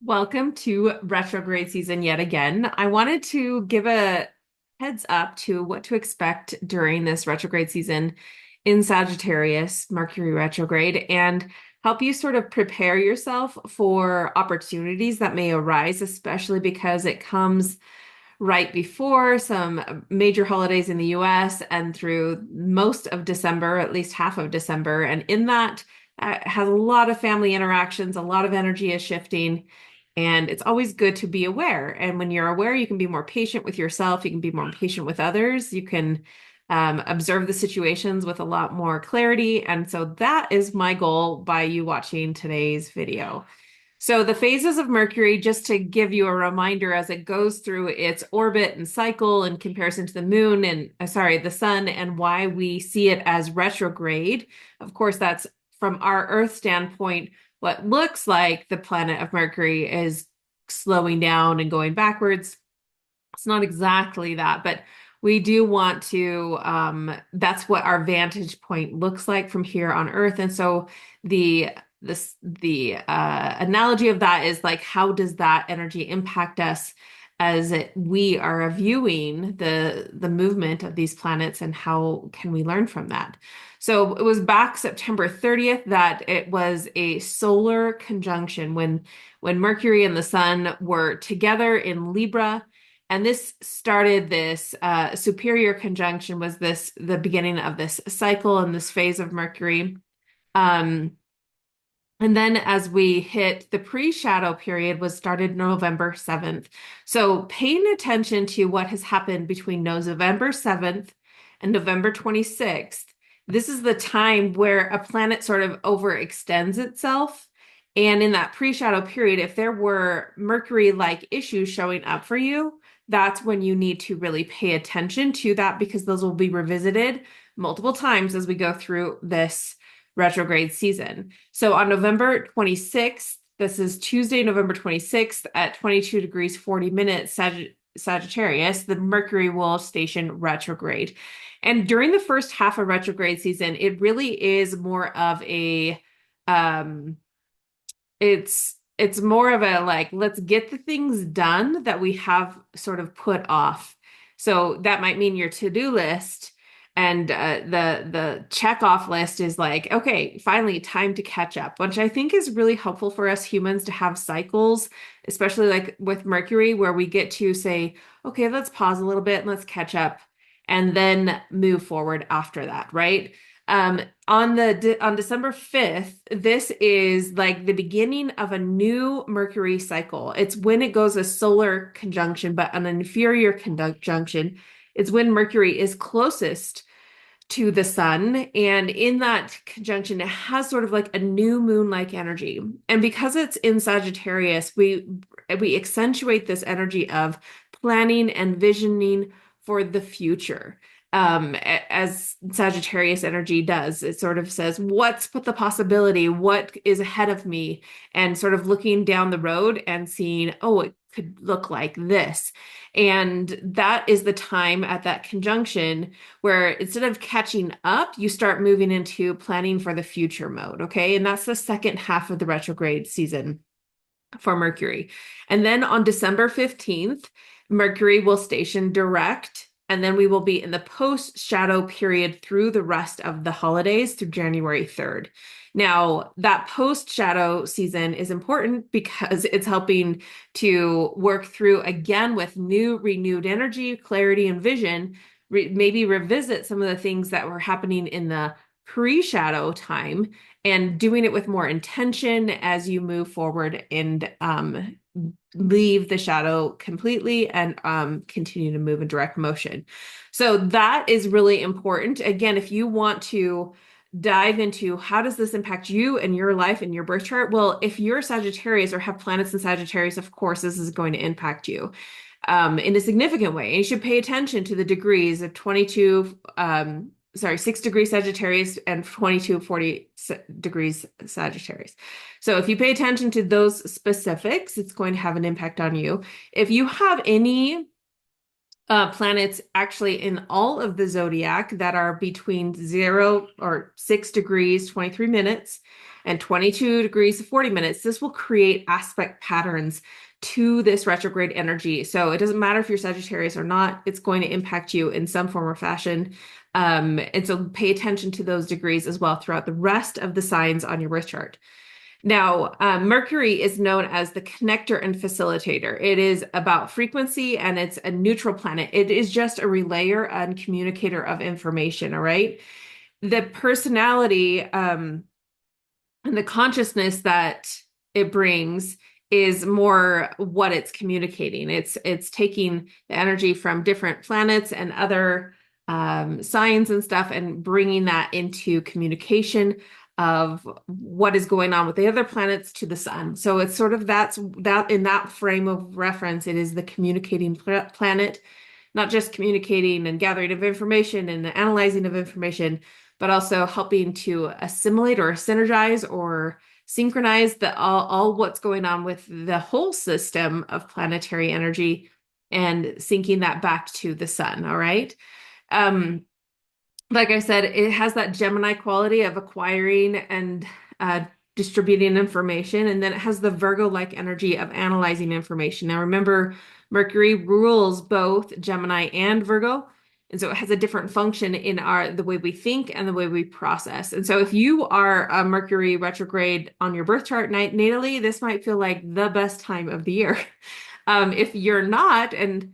Welcome to retrograde season yet again. I wanted to give a heads up to what to expect during this retrograde season in Sagittarius, Mercury retrograde, and help you sort of prepare yourself for opportunities that may arise, especially because it comes right before some major holidays in the US and through most of December, at least half of December. And in that, has a lot of family interactions, a lot of energy is shifting. And it's always good to be aware. And when you're aware, you can be more patient with yourself. You can be more patient with others. You can observe the situations with a lot more clarity. And so that is my goal by you watching today's video. So the phases of Mercury, just to give you a reminder as it goes through its orbit and cycle in comparison to the moon and the sun, and why we see it as retrograde. Of course, that's from our Earth standpoint, what looks like the planet of Mercury is slowing down and going backwards. It's not exactly that, but we do want to, that's what our vantage point looks like from here on Earth. And so the analogy of that is like, how does that energy impact us as we are viewing the movement of these planets, and how can we learn from that? So it was back September 30th that it was a solar conjunction when Mercury and the Sun were together in Libra. And this started this superior conjunction was the beginning of this cycle and this phase of Mercury. Um, and then as we hit the pre-shadow period was started November 7th. So paying attention to what has happened between November 7th and November 26th, this is the time where a planet sort of overextends itself. And in that pre-shadow period, if there were Mercury-like issues showing up for you, that's when you need to really pay attention to that, because those will be revisited multiple times as we go through this retrograde season. So on November 26th, this is Tuesday, November 26th at 22 degrees 40 minutes Sagittarius, the Mercury will station retrograde. And during the first half of retrograde season, it really is more of a it's more of a like, let's get the things done that we have sort of put off. So that might mean your to-do list and the check off list is like, okay, finally time to catch up, which I think is really helpful for us humans to have cycles, especially like with Mercury, where we get to say, okay, let's pause a little bit and let's catch up and then move forward after that, right? On December 5th, this is like the beginning of a new Mercury cycle. It's when it goes a solar conjunction, but an inferior conjunction. It's when Mercury is closest to the sun. And in that conjunction, it has sort of like a new moon-like energy. And because it's in Sagittarius, we accentuate this energy of planning and visioning for the future, as Sagittarius energy does. It sort of says, what's the possibility? What is ahead of me? And sort of looking down the road and seeing, oh, it could look like this. And that is the time at that conjunction where instead of catching up, you start moving into planning for the future mode. Okay. And that's the second half of the retrograde season for Mercury. And then on December 15th, Mercury will station direct, and then we will be in the post-shadow period through the rest of the holidays through January 3rd. Now, that post-shadow season is important because it's helping to work through again with new, renewed energy, clarity, and vision, maybe revisit some of the things that were happening in the pre-shadow time and doing it with more intention as you move forward and leave the shadow completely and continue to move in direct motion. So that is really important. Again, if you want to dive into how does this impact you and your life and your birth chart, well, if you're Sagittarius or have planets in Sagittarius, of course, this is going to impact you in a significant way. And you should pay attention to the degrees of 6 degrees Sagittarius and 40 degrees Sagittarius. So if you pay attention to those specifics, it's going to have an impact on you. If you have any planets actually in all of the zodiac that are between 0 or 6 degrees, 23 minutes, and 22 degrees to 40 minutes. This will create aspect patterns to this retrograde energy. So it doesn't matter if you're Sagittarius or not, it's going to impact you in some form or fashion. And so pay attention to those degrees as well throughout the rest of the signs on your birth chart. Now, Mercury is known as the connector and facilitator. It is about frequency and it's a neutral planet. It is just a relayer and communicator of information, all right? The personality and the consciousness that it brings is more what it's communicating. It's taking the energy from different planets and other signs and stuff and bringing that into communication of what is going on with the other planets to the sun. So it's sort of that in that frame of reference, it is the communicating planet, not just communicating and gathering of information and the analyzing of information, but also helping to assimilate or synergize or synchronize all what's going on with the whole system of planetary energy and syncing that back to the sun. All right. Like I said, it has that Gemini quality of acquiring and distributing information. And then it has the Virgo-like energy of analyzing information. Now, remember, Mercury rules both Gemini and Virgo. And so it has a different function in the way we think and the way we process. And so if you are a Mercury retrograde on your birth chart natally, this might feel like the best time of the year. If you're not, and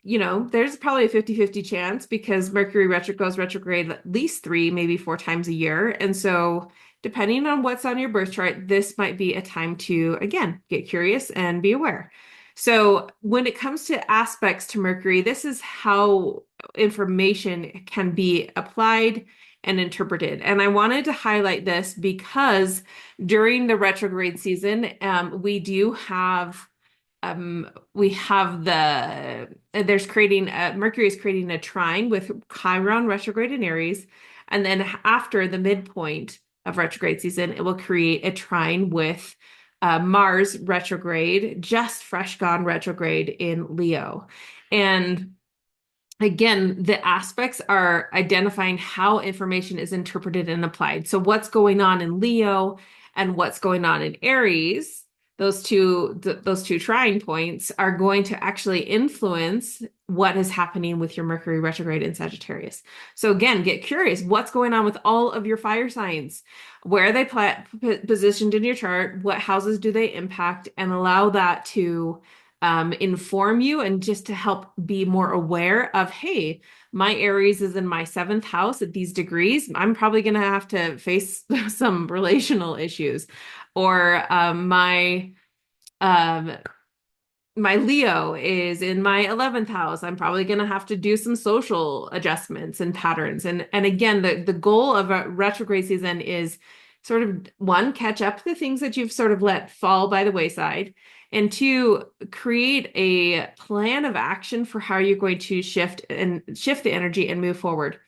there's probably a 50-50 chance because Mercury goes retrograde at least 3, maybe 4 times a year. And so depending on what's on your birth chart, this might be a time to, again, get curious and be aware. So when it comes to aspects to Mercury, this is how information can be applied and interpreted. And I wanted to highlight this because during the retrograde season, Mercury is creating a trine with Chiron retrograde in Aries. And then after the midpoint of retrograde season, it will create a trine with Mars retrograde, just fresh gone retrograde in Leo. And again, the aspects are identifying how information is interpreted and applied. So what's going on in Leo and what's going on in Aries, those two trine points are going to actually influence what is happening with your Mercury retrograde in Sagittarius. So again, get curious. What's going on with all of your fire signs? Where are they positioned in your chart? What houses do they impact? And allow that to inform you and just to help be more aware of, hey, my Aries is in my 7th house at these degrees. I'm probably going to have to face some relational issues. Or my Leo is in my 11th house. I'm probably going to have to do some social adjustments and patterns. And again, the goal of a retrograde season is sort of, 1, catch up the things that you've sort of let fall by the wayside, and 2, create a plan of action for how you're going to shift the energy and move forward,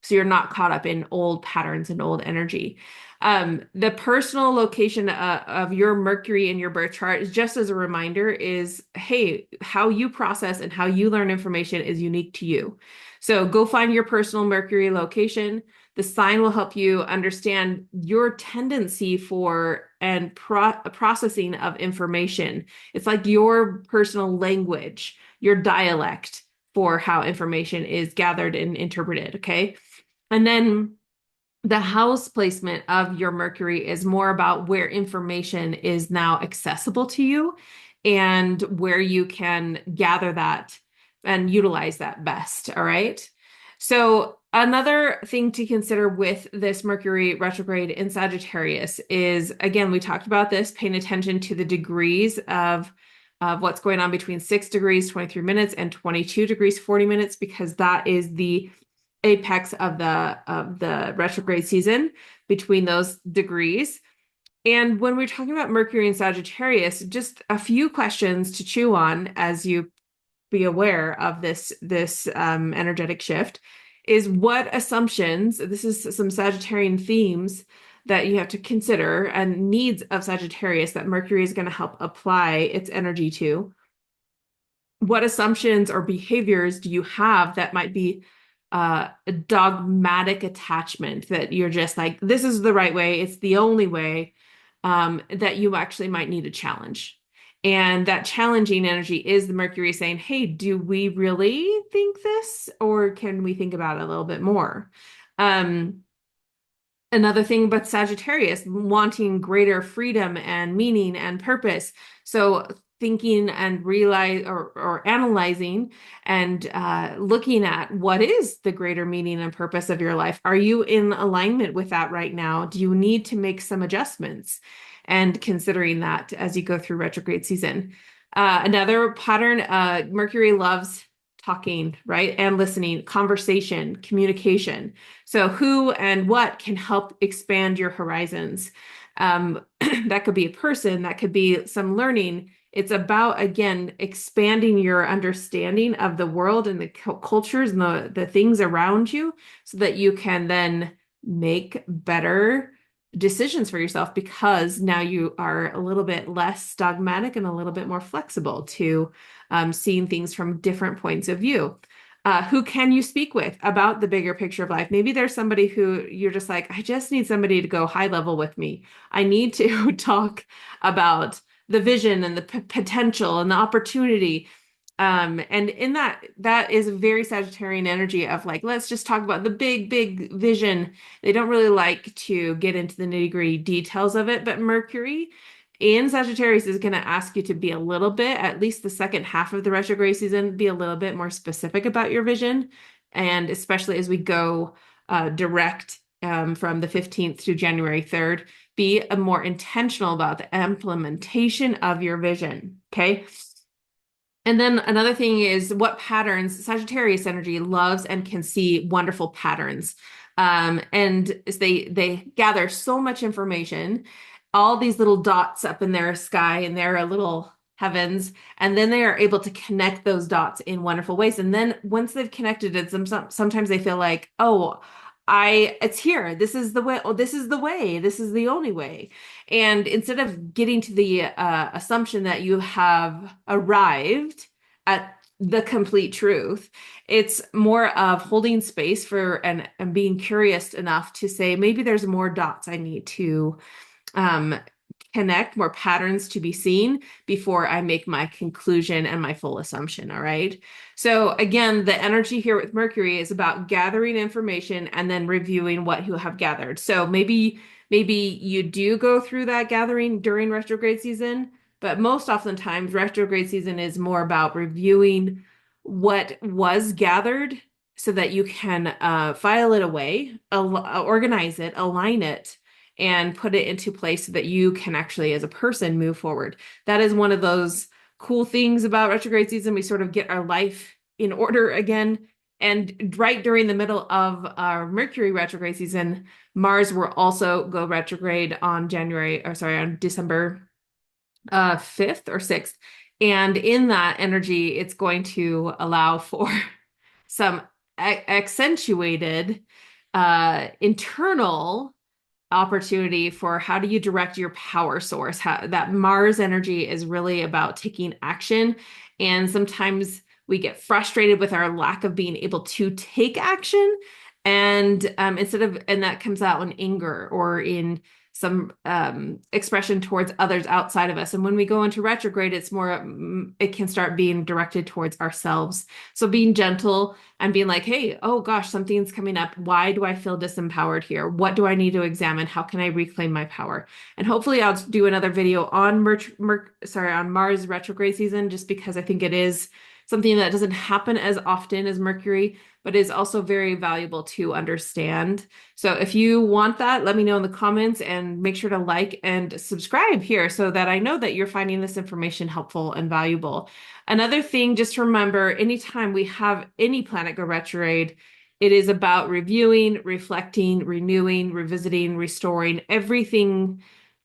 so you're not caught up in old patterns and old energy. The personal location of your Mercury in your birth chart is, just as a reminder, is, hey, how you process and how you learn information is unique to you. So go find your personal Mercury location. The sign will help you understand your tendency for and processing of information. It's like your personal language, your dialect for how information is gathered and interpreted, okay? And then the house placement of your Mercury is more about where information is now accessible to you and where you can gather that and utilize that best, all right? So another thing to consider with this Mercury retrograde in Sagittarius is, again, we talked about this, paying attention to the degrees of what's going on between 6 degrees, 23 minutes and 22 degrees, 40 minutes, because that is the apex of the retrograde season between those degrees. And when we're talking about Mercury and Sagittarius, just a few questions to chew on as you be aware of this energetic shift is, what assumptions, this is some Sagittarian themes that you have to consider and needs of Sagittarius that Mercury is going to help apply its energy to. What assumptions or behaviors do you have that might be a dogmatic attachment, that you're just like, this is the right way, it's the only way, that you actually might need a challenge. And that challenging energy is the Mercury saying, hey, do we really think this? Or can we think about it a little bit more? Um, Another thing but Sagittarius wanting greater freedom and meaning and purpose. So thinking and realize or analyzing and looking at what is the greater meaning and purpose of your life. Are you in alignment with that right now? Do you need to make some adjustments? And considering that as you go through retrograde season. Another pattern, Mercury loves talking, right? And listening, conversation, communication. So who and what can help expand your horizons? That could be a person, that could be some learning. It's about, again, expanding your understanding of the world and the cultures and the things around you so that you can then make better decisions for yourself because now you are a little bit less dogmatic and a little bit more flexible to seeing things from different points of view. Who can you speak with about the bigger picture of life? Maybe there's somebody who you're just like, I just need somebody to go high level with me. I need to talk about the vision and the potential and the opportunity. And in that is a very Sagittarian energy of like, let's just talk about the big vision. They don't really like to get into the nitty-gritty details of it, but Mercury in Sagittarius is going to ask you to be a little bit, at least the second half of the retrograde season, be a little bit more specific about your vision. And especially as we go direct from the 15th to January 3rd, be more intentional about the implementation of your vision. Okay. And then another thing is what patterns Sagittarius energy loves and can see wonderful patterns. And they gather so much information, all these little dots up in their sky and their little heavens, and then they are able to connect those dots in wonderful ways. And then once they've connected it, sometimes they feel like, oh, it's here. This is the way. Oh, this is the way. This is the only way. And instead of getting to the assumption that you have arrived at the complete truth, it's more of holding space for and being curious enough to say, maybe there's more dots I need to um, connect, more patterns to be seen before I make my conclusion and my full assumption. All right. So again, the energy here with Mercury is about gathering information and then reviewing what you have gathered. So maybe you do go through that gathering during retrograde season, but most oftentimes retrograde season is more about reviewing what was gathered so that you can file it away, organize it, align it, and put it into place so that you can actually, as a person, move forward. That is one of those cool things about retrograde season. We sort of get our life in order again. And right during the middle of our Mercury retrograde season, Mars will also go retrograde on December 5th or 6th. And in that energy, it's going to allow for some accentuated internal opportunity for how do you direct your power source. That Mars energy is really about taking action. And sometimes we get frustrated with our lack of being able to take action. And and that comes out in anger or in some expression towards others outside of us. And when we go into retrograde, it's more, it can start being directed towards ourselves. So being gentle and being like, hey, oh gosh, something's coming up. Why do I feel disempowered here? What do I need to examine? How can I reclaim my power? And hopefully I'll do another video on on Mars retrograde season, just because I think it is something that doesn't happen as often as Mercury, but is also very valuable to understand. So if you want that, let me know in the comments and make sure to like and subscribe here so that I know that you're finding this information helpful and valuable. Another thing, just remember, anytime we have any planet go retrograde, it is about reviewing, reflecting, renewing, revisiting, restoring, everything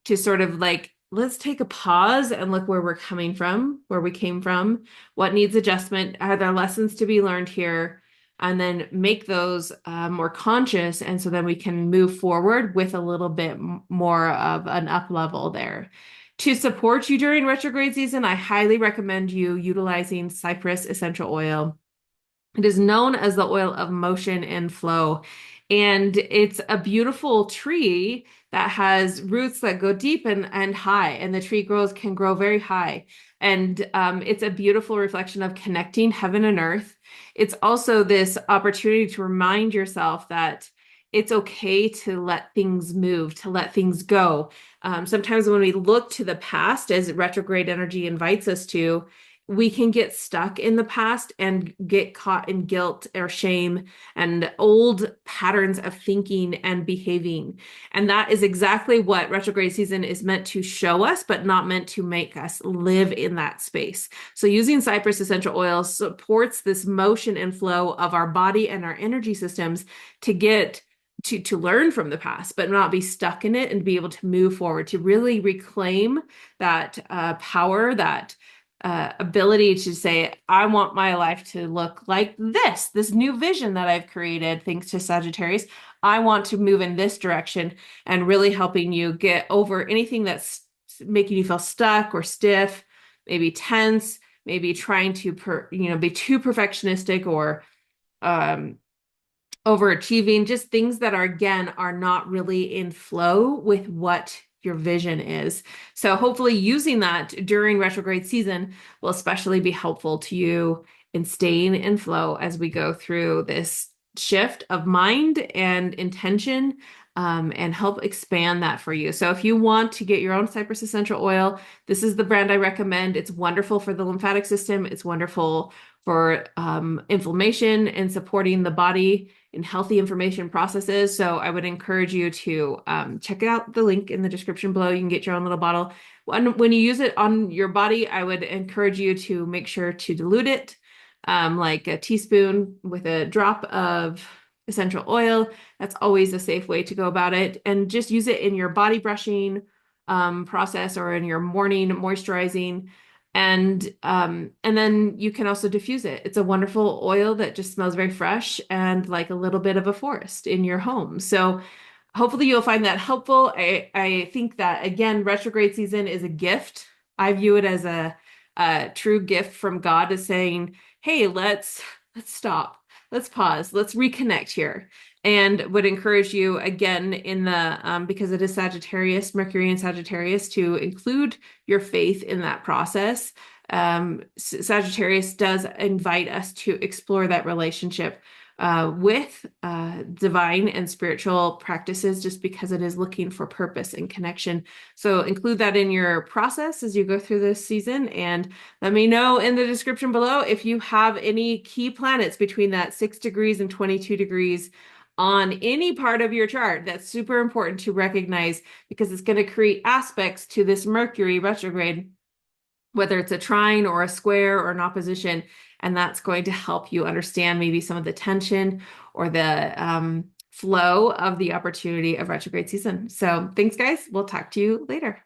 to sort of like, let's take a pause and look where we're coming from, where we came from, what needs adjustment, are there lessons to be learned here, and then make those more conscious. And so then we can move forward with a little bit more of an up level there. To support you during retrograde season, I highly recommend you utilizing cypress essential oil. It is known as the oil of motion and flow. And it's a beautiful tree that has roots that go deep and high, and the tree can grow very high. And it's a beautiful reflection of connecting heaven and earth. It's also this opportunity to remind yourself that it's okay to let things move, to let things go. Sometimes when we look to the past, as retrograde energy invites us to, we can get stuck in the past and get caught in guilt or shame and old patterns of thinking and behaving. And that is exactly what retrograde season is meant to show us, but not meant to make us live in that space. So using cypress essential oil supports this motion and flow of our body and our energy systems to get to learn from the past, but not be stuck in it, and be able to move forward, to really reclaim that power, that ability to say, I want my life to look like this new vision that I've created, thanks to Sagittarius. I want to move in this direction, and really helping you get over anything that's making you feel stuck or stiff, maybe tense, maybe trying to, be too perfectionistic or um, overachieving, just things that are not really in flow with what your vision is. So hopefully using that during retrograde season will especially be helpful to you in staying in flow as we go through this shift of mind and intention, and help expand that for you. So if you want to get your own cypress essential oil, this is the brand I recommend. It's wonderful for the lymphatic system. It's wonderful for inflammation and supporting the body in healthy information processes. So I would encourage you to check out the link in the description below. You can get your own little bottle. When you use it on your body, I would encourage you to make sure to dilute it, like a teaspoon with a drop of essential oil. That's always a safe way to go about it. And just use it in your body brushing process, or in your morning moisturizing. And then you can also diffuse it. It's a wonderful oil that just smells very fresh and like a little bit of a forest in your home. So hopefully you'll find that helpful. I think that, again, retrograde season is a gift. I view it as a true gift from God, is saying, hey, let's stop. Let's pause. Let's reconnect here. And would encourage you, again, in the because it is Sagittarius, Mercury and Sagittarius, to include your faith in that process. Sagittarius does invite us to explore that relationship with divine and spiritual practices, just because it is looking for purpose and connection. So include that in your process as you go through this season. And let me know in the description below if you have any key planets between that 6 degrees and 22 degrees on any part of your chart. That's super important to recognize, because it's going to create aspects to this Mercury retrograde, whether it's a trine or a square or an opposition. And that's going to help you understand maybe some of the tension or the flow of the opportunity of retrograde season. So thanks, guys. We'll talk to you later.